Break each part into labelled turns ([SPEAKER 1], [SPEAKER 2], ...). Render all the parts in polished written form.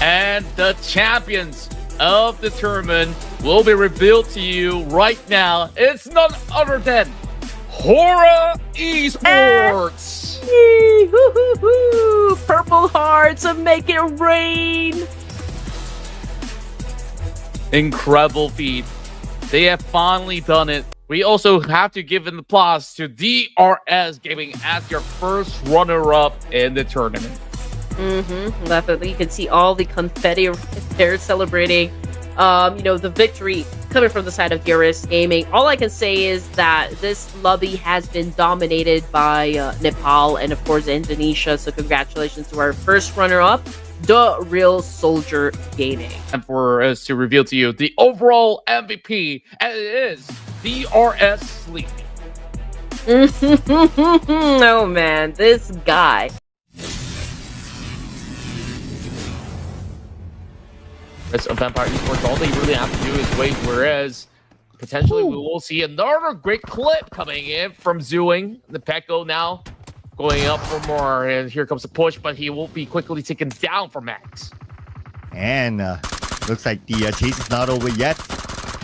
[SPEAKER 1] And the champions of the tournament will be revealed to you right now. It's none other than Horaa Esports.
[SPEAKER 2] Purple hearts and make it rain.
[SPEAKER 1] Incredible feat. They have finally done it. We also have to give an applause to DRS Gaming as your first runner-up in the tournament.
[SPEAKER 2] Definitely. You can see all the confetti there celebrating, the victory coming from the side of DRS Gaming. All I can say is that this lobby has been dominated by Nepal and, of course, Indonesia. So congratulations to our first runner-up, the Real Soldier Gaming.
[SPEAKER 1] And for us to reveal to you the overall MVP, and it is DRS Sleepy.
[SPEAKER 2] Oh, man, this guy.
[SPEAKER 1] Of Vampire Esports, all they really have to do is wait, whereas potentially we will see another great clip coming in from Zooing. The Pecco now going up for more, and here comes the push, but he will be quickly taken down for Max.
[SPEAKER 3] And looks like the chase is not over yet.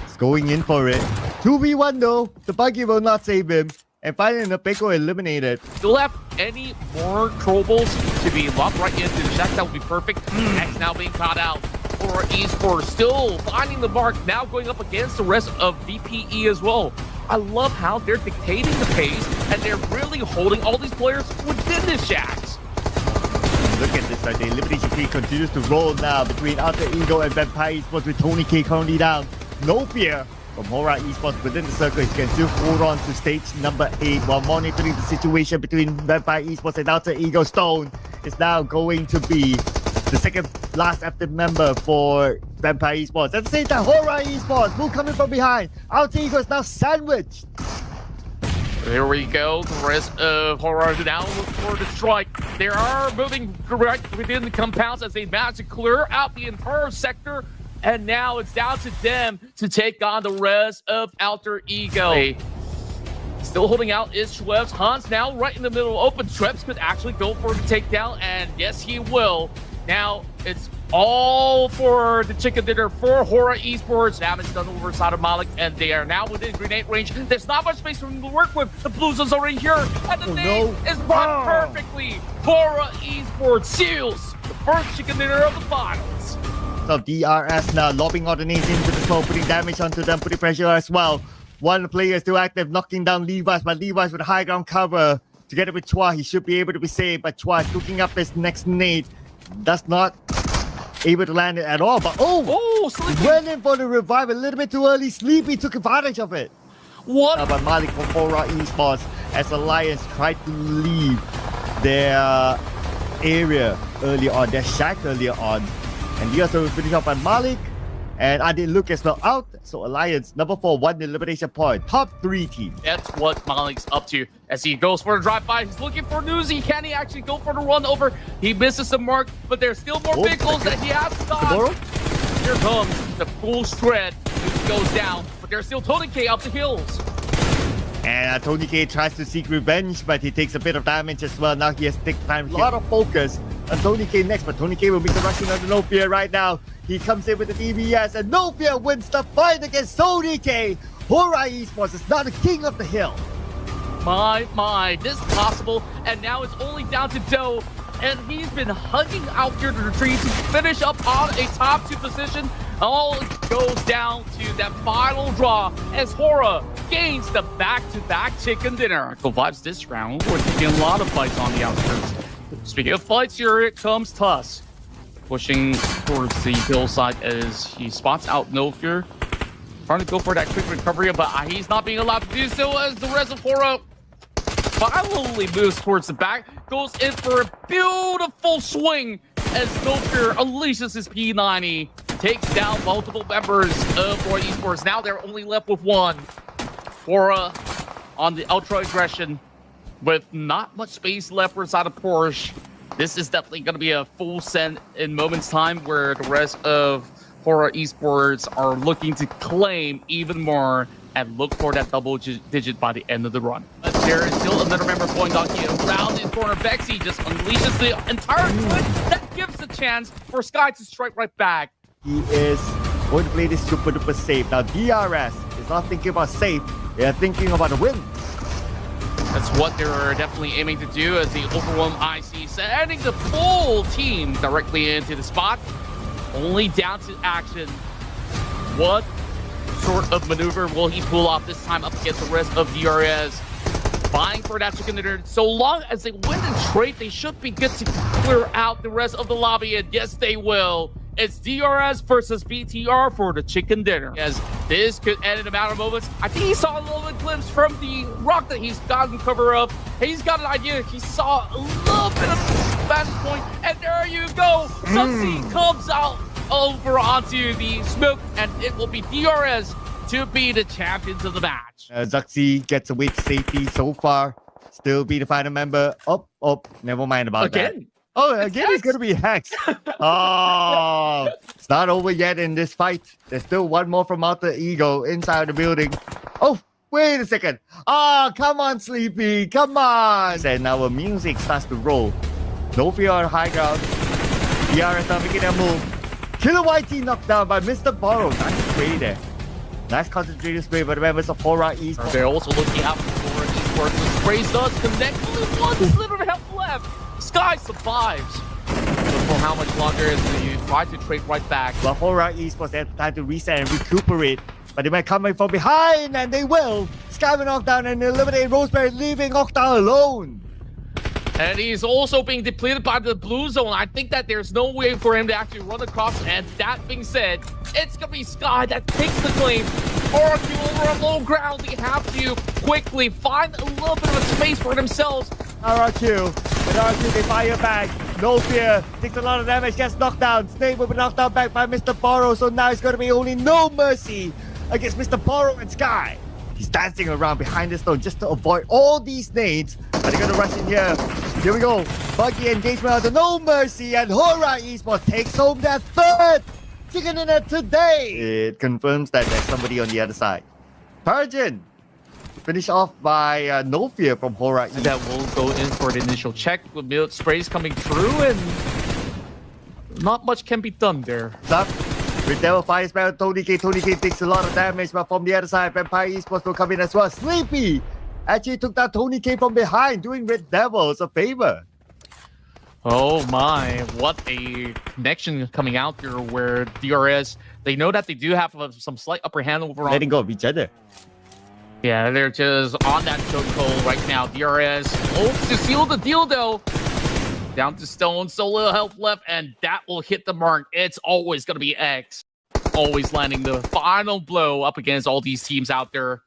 [SPEAKER 3] It's going in for it. 2v1 though, the buggy will not save him. And finally, the Pecco eliminated.
[SPEAKER 1] Still have any more troubles to be locked right into the shack? That would be perfect. Max now being caught out. Horaa Esports still finding the mark, now going up against the rest of VPE as well. I love how they're dictating the pace and they're really holding all these players within the shacks.
[SPEAKER 3] Look at this, the elimination tree continues to roll now between Alter Ego and Vampire Esports with Tony K currently down. No fear from Horaa Esports within the circle. He can still hold on to stage number 8 while monitoring the situation between Vampire Esports and Alter Ego. Stone is now going to be the second last active member for Vampire Esports. At the same time, Horaa Esports move coming from behind. Alter Ego is now sandwiched.
[SPEAKER 1] Here we go. The rest of Horaa now looking for the strike. They are moving right within the compounds as they manage to clear out the entire sector. And now it's down to them to take on the rest of Alter Ego. Still holding out is Schweppes. Hans now right in the middle open. Schweppes could actually go for the takedown, and yes, he will. Now it's all for the chicken dinner for Horaa Esports. Damage done over side of Malik, and they are now within grenade range. There's not much space for them to work with. The blue zone's already here, and the name is brought perfectly. Horaa Esports seals the first chicken dinner of the finals.
[SPEAKER 3] So DRS now lobbing all the nades into the smoke, putting damage onto them, putting pressure as well. One player still active, knocking down Levi's, but Levi's with high ground cover. Together with Chua, he should be able to be saved, but Chua is looking up his next nade. That's not able to land it at all, but Sleepy went in for the revive a little bit too early. Sleepy took advantage of it.
[SPEAKER 1] What?
[SPEAKER 3] But Malik from Horaa Esports as Alliance tried to leave their area early on, their shack earlier on. And he also finished off by Malik. And I did look as well out. So Alliance, number 4, won the elimination point. Top 3 team.
[SPEAKER 1] That's what Malik's up to. As he goes for the drive-by, he's looking for Newsy. Can he actually go for the run over? He misses the mark, but there's still more vehicles that he has to stop. Here comes the full shred. Newsy goes down, but there's still Tony K up the hills.
[SPEAKER 3] And Tony K tries to seek revenge, but he takes a bit of damage as well. Now he has to take time. A lot of focus on Tony K next, but Tony K will make the rushing under No Fear right now. He comes in with the DBS, and No Fear wins the fight against Tony K. Horaa Esports is now the king of the hill.
[SPEAKER 1] My, this is possible, and now it's only down to Doe, and he's been hugging out here to the tree to finish up on a top 2 position. All goes down to that final draw as Horaa gains the back-to-back chicken dinner. Go Vibes this round. We're taking a lot of fights on the outskirts. Speaking of fights, here it comes Tusk. Pushing towards the hillside as he spots out No Fear. Trying to go for that quick recovery, but he's not being allowed to do so as the rest of Horaa violently moves towards the back. Goes in for a beautiful swing as No Fear unleashes his P90. Takes down multiple members of Horaa Esports. Now they're only left with one. Horaa on the ultra aggression with not much space left for inside of Porsche. This is definitely going to be a full send in moments time where the rest of Horaa Esports are looking to claim even more and look for that double digit by the end of the run. But there is still another member going on here around his corner. Bexy just unleashes the entire twin. That gives the chance for Sky to strike right back.
[SPEAKER 3] He is going to play this super duper safe. Now DRS is not thinking about safe, they are thinking about a win.
[SPEAKER 1] That's what they're definitely aiming to do as the overwhelm IC sending the full team directly into the spot. Only down to action. What sort of maneuver will he pull off this time up against the rest of DRS? Vying for that chicken dinner. So long as they win and trade, they should be good to clear out the rest of the lobby, and yes, they will. It's DRS versus BTR for the chicken dinner. As this could end in a matter of moments. I think he saw a little bit glimpse from the rock that he's gotten cover of. He's got an idea. He saw a little bit of vantage point, and there you go. Subsea comes out over onto the smoke, and it will be DRS to be the champions of the match.
[SPEAKER 3] Zuxi gets away to safety so far. Still be the final member. Oh, never mind about that. Oh, again, it's going to be Hex. Oh, it's not over yet in this fight. There's still one more from Alter Ego inside the building. Oh, wait a second. Oh, come on, Sleepy. Come on. And our music starts to roll. No fear on high ground. DRS not making a move. Killer YT knocked down by Mr. Borrow. Nice play there. Nice concentrated spray by the members of Horaa Esports.
[SPEAKER 1] They're also looking out for Horaa Esports. The sprays does connect. Only one sliver of health left. Sky survives. For how much longer is he try to trade right back?
[SPEAKER 3] But Horaa Esports have time to reset and recuperate. But they might come in from behind, and they will. Sky will knock down and eliminate Rosemary, leaving Octa alone.
[SPEAKER 1] And he's also being depleted by the blue zone. I think that there's no way for him to actually run across. And that being said, it's going to be Sky that takes the claim. RQ over a low ground. They have to quickly find a little bit of a space for themselves.
[SPEAKER 3] RQ. With RQ, they fire back. No fear. Takes a lot of damage. Gets knocked down. Snake will be knocked down back by Mr. Borrow. So now it's going to be only no mercy against Mr. Borrow and Sky. He's dancing around behind the stone just to avoid all these nades. But they're going to rush in here. Here we go. Buggy engagement under no mercy. And Horaa Esports takes home their third chicken dinner today. It confirms that there's somebody on the other side. Persian. Finished off by No Fear from Horaa Esports.
[SPEAKER 1] That will go in for the initial check with millet sprays coming through. And not much can be done there.
[SPEAKER 3] Up. With Devil Fire Spell, Tony K takes a lot of damage, but from the other side, Vampire Esports will come in as well. Sleepy actually took down Tony K from behind, doing Red Devils a favor.
[SPEAKER 1] Oh my, what a connection coming out here where DRS, they know that they do have some slight upper hand over on...
[SPEAKER 3] Letting go of each other.
[SPEAKER 1] Yeah, they're just on that chokehold right now. DRS hopes to seal the deal though. Down to Stone, so little health left, and that will hit the mark. It's always going to be X. Always landing the final blow up against all these teams out there.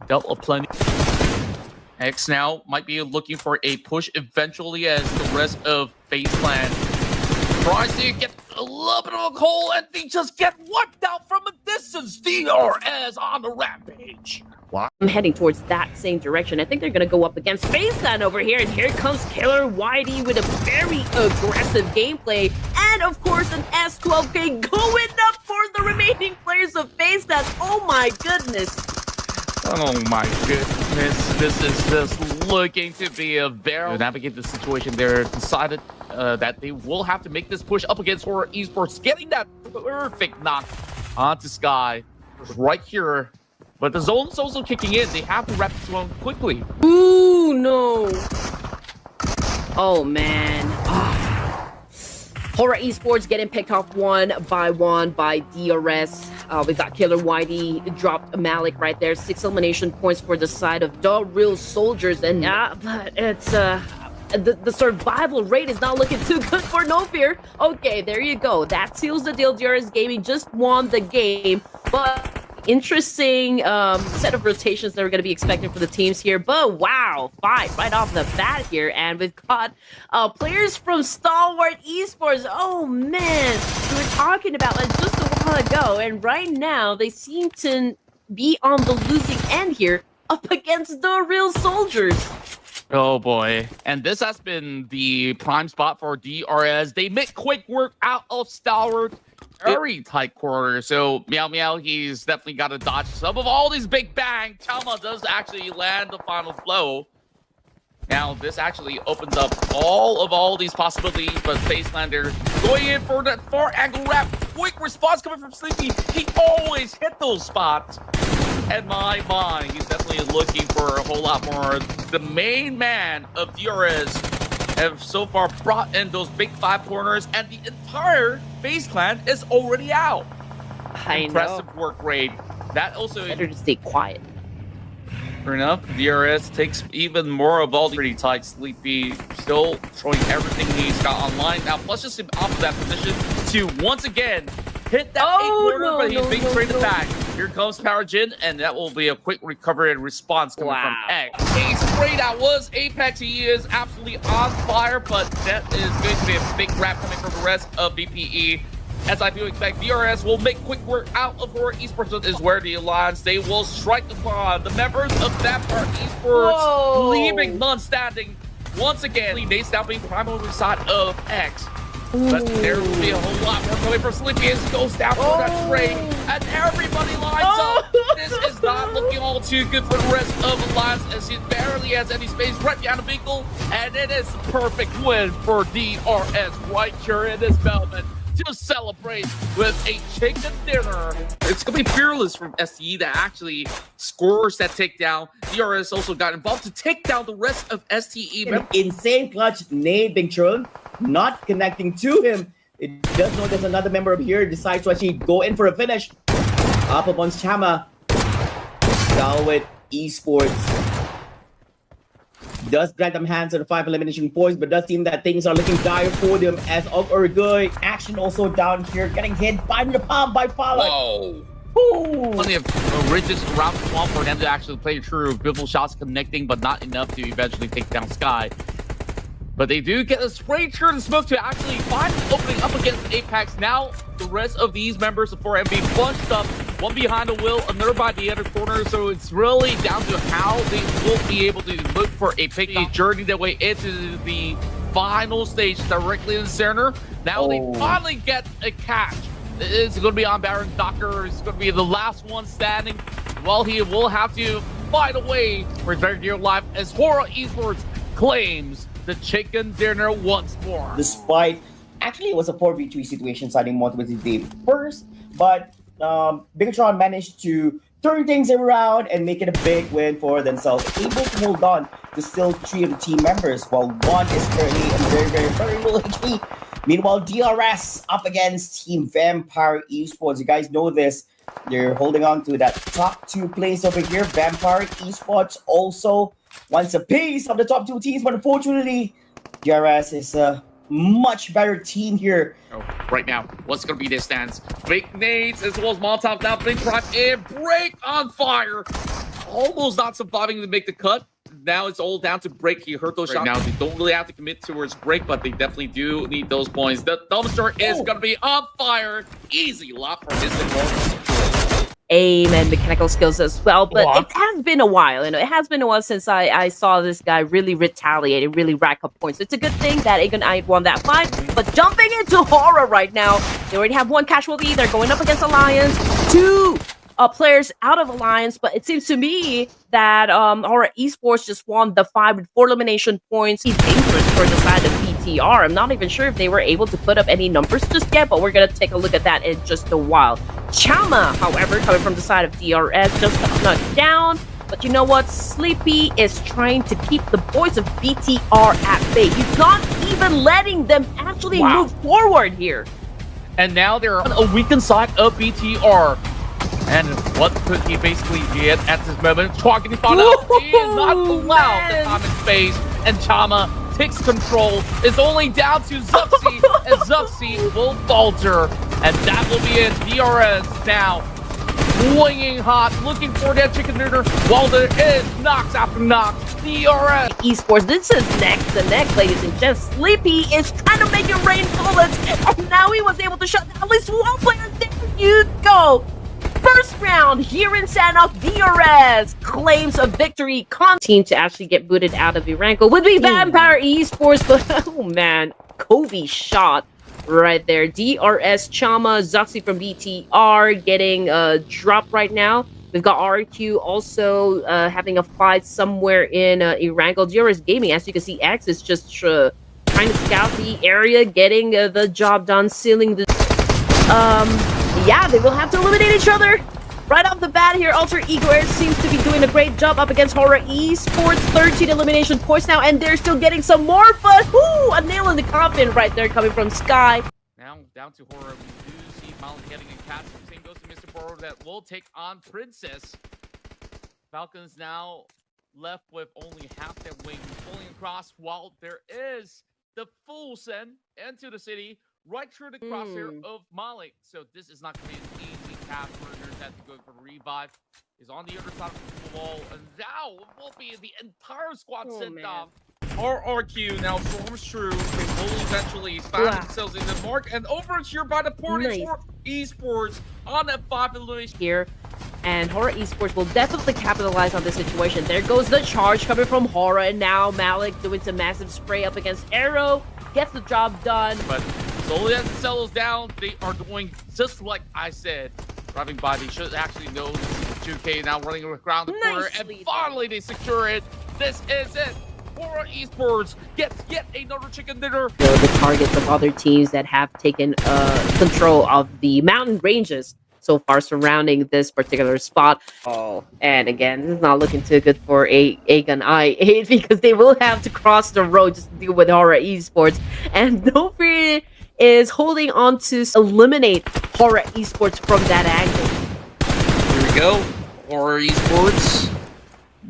[SPEAKER 1] Dealt a plenty. X now might be looking for a push eventually as the rest of Baseland tries to get a little bit of a hole, and they just get wiped out from a distance. DRS on the rampage.
[SPEAKER 2] I'm heading towards that same direction. I think they're going to go up against Baseland over here. And here comes Killer YD with a very aggressive gameplay. And, of course, an S12K going up for the remaining players of Baseland. Oh, my goodness.
[SPEAKER 1] Oh, my goodness. This is just looking to be a very... To navigate the situation, they're decided that they will have to make this push up against Horaa Esports, getting that perfect knock onto Sky right here. But the zone's also kicking in. They have to wrap this one quickly.
[SPEAKER 2] Ooh, no. Oh, man. Horaa Esports getting picked off one by DRS. We got Killer YD, dropped Malik right there. 6 elimination points for the side of the Real Soldiers. And but it's... The survival rate is not looking too good for No Fear. Okay, there you go. That seals the deal. DRS Gaming just won the game. But... interesting set of rotations that we're going to be expecting for the teams here, but wow, 5 right off the bat here, and we've got players from Stalwart Esports. Oh man, we were talking about that just a while ago, and right now they seem to be on the losing end here up against the Real Soldiers.
[SPEAKER 1] Oh boy, and this has been the prime spot for DRS. They make quick work out of Stalwart. Very tight quarter, so Meow, he's definitely got to dodge some of all these big bang. Chalma does actually land the final blow. Now, this actually opens up all these possibilities, but Facelander going in for that far angle wrap. Quick response coming from Sleepy. He always hit those spots. And my, he's definitely looking for a whole lot more. The main man of DRS have so far brought in those big 5 corners, and the entire FaZe clan is already out. Impressive work rate. That also
[SPEAKER 2] better to stay quiet.
[SPEAKER 1] Fair enough. DRS takes even more of all the pretty tight. Sleepy still throwing everything he's got online. Now, plus just him off of that position to once again hit that 8-corner, but he's being traded back. Here comes Power Jin, and that will be a quick recovery and response coming from X. A spray that was Apex. He is absolutely on fire, but that is going to be a big wrap coming from the rest of VPE. As I do expect, DRS will make quick work out of Horaa Esports is where the Alliance, they will strike upon the members of Vampire Esports, leaving none standing once again. They now being primary side of X. But there will be a whole lot more coming from Sleepy as he goes down for that spray, and everybody lines up. This is not looking all too good for the rest of Alliance as he barely has any space right behind the vehicle, and it is a perfect win for DRS right here in this moment to celebrate with a chicken dinner. It's gonna be fearless from STE that actually scores that takedown. DRS also got involved to take down the rest of STE.
[SPEAKER 4] An insane clutch nade being thrown, not connecting to him. It does know there's another member up here, decides to actually go in for a finish. Up against Chama. Gaurabyt Esports does grant them hands on the 5 elimination points, but does seem that things are looking dire for them as of Uruguay. Action also down here, getting hit by the palm by Falak.
[SPEAKER 1] Whoa. Plenty of ridges around the swamp for them to actually play true. Beautiful shots connecting, but not enough to eventually take down Sky. But they do get a spray turn and smoke to actually find an opening up against Apex. Now, the rest of these members of 4MB bunched up, one behind the wheel, another by the other corner. So it's really down to how they will be able to look for a pick, journey their way into the final stage directly in the center. Now they finally get a catch. It's going to be on Baron Docker. It's going to be the last one standing. Well, he will have to find a way for his very dear life as Horaa Esports claims the chicken dinner once more.
[SPEAKER 4] Despite, actually it was a 4v3 situation starting multiple day first, but Bigatron managed to turn things around and make it a big win for themselves, able to hold on to still 3 of the team members, while one is currently in very low HP. Meanwhile, DRS up against Team Vampire Esports. You guys know this. They're holding on to that top 2 place over here. Vampire Esports also wants a piece of the top 2 teams, but unfortunately, DRS is a much better team here.
[SPEAKER 1] Right now, what's going to be this stance? Big nades as well as Molotov now, big drive and break on fire. Almost not surviving to make the cut. Now it's all down to break. He hurt those shots. Now they don't really have to commit towards break, but they definitely do need those points. The dumpster is going to be on fire. Easy lock for his enormous
[SPEAKER 2] aim and mechanical skills as well, but it has been a while. You know, it has been a while since I saw this guy really retaliate and really rack up points. It's a good thing that Aegon I won that fight, but jumping into Horaa right now, they already have 1 casualty. They're going up against Alliance, 2 players out of Alliance, but it seems to me that Horaa Esports just won the 5 with 4 elimination points. He's dangerous for the side of BTR. I'm not even sure if they were able to put up any numbers just yet, but we're gonna take a look at that in just a while. Chama, however, coming from the side of DRS, just got knocked down. But you know what? Sleepy is trying to keep the boys of BTR at bay. He's not even letting them actually move forward here.
[SPEAKER 1] And now they're on a weakened side of BTR. And what could he basically get at this moment? Targeting found out he is not allowed the time and space. And Chama takes control. It's only down to Zuxi, and Zuxi will falter. And that will be it. DRS now swinging hot, looking for that chicken dinner while there is knocks after knocks. DRS
[SPEAKER 2] Esports, this is neck to neck, ladies and gents. Sleepy is trying to make it rain bullets. And now he was able to shut down at least 1 player. There you go. First round here in Sanok, DRS claims a victory. Team to actually get booted out of Iranko would be Vampire Esports, but oh man, Kobe shot right there. DRS, Chama, Zuxi from BTR getting dropped right now. We've got RQ also having a fight somewhere in Erangel. GRS Gaming, as you can see, X is just trying to scout the area, getting the job done, sealing the... Yeah, they will have to eliminate each other. Right off the bat here, Alter Ego seems to be doing a great job up against Horaa Esports. 13 elimination points now, and they're still getting some more, but a nail in the coffin right there coming from Sky.
[SPEAKER 1] Now down to Horaa. We do see Molly getting a catch. Same goes to Mr. Boro that will take on Princess. Falcons now left with only half their wings pulling across, while there is the full send into the city right through the crosshair of Malik. So this is not going to be an easy task. Burners have to go for revive. Is on the other side of the wall, and now it will be the entire squad sent off. RRQ now storms through. They will eventually find themselves in the mark, and overture by the Portage Esports on that 5 elimination
[SPEAKER 2] here. And Horaa Esports will definitely capitalize on this situation. There goes the charge coming from Horaa, and now Malik doing some massive spray up against Arrow. Gets the job done.
[SPEAKER 1] But slowly as it settles down, they are doing just like I said. Driving by, they should actually know this is 2K now running around the corner, and finally they secure it. This is it. Horaa Esports gets yet another chicken dinner.
[SPEAKER 2] The targets of other teams that have taken control of the mountain ranges so far surrounding this particular spot. Oh, and again, this is not looking too good for Aegon I8 because they will have to cross the road just to deal with Horaa Esports. And Nofri is holding on to eliminate Horaa Esports from that angle.
[SPEAKER 5] Here we go. Horaa Esports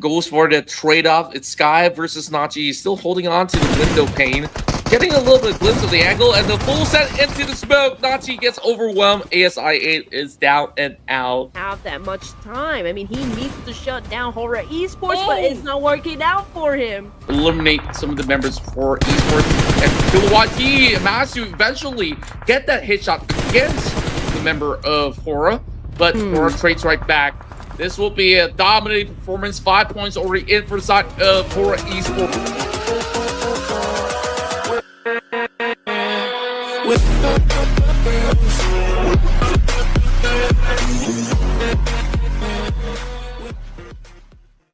[SPEAKER 5] goes for the trade-off. It's Sky versus Nachi. He's still holding on to the window pane. Getting a little bit of glimpse of the angle, and the full set into the smoke. Nachi gets overwhelmed. ASI8 is down and out.
[SPEAKER 2] Have that much time. I mean, he needs to shut down Horaa Esports, but it's not working out for him.
[SPEAKER 5] Eliminate some of the members for Esports. And Kilowati managed to eventually get that hit shot against the member of Horaa, but Horaa trades right back. This will be a dominating performance. 5 points already in for the side of Horaa Esports.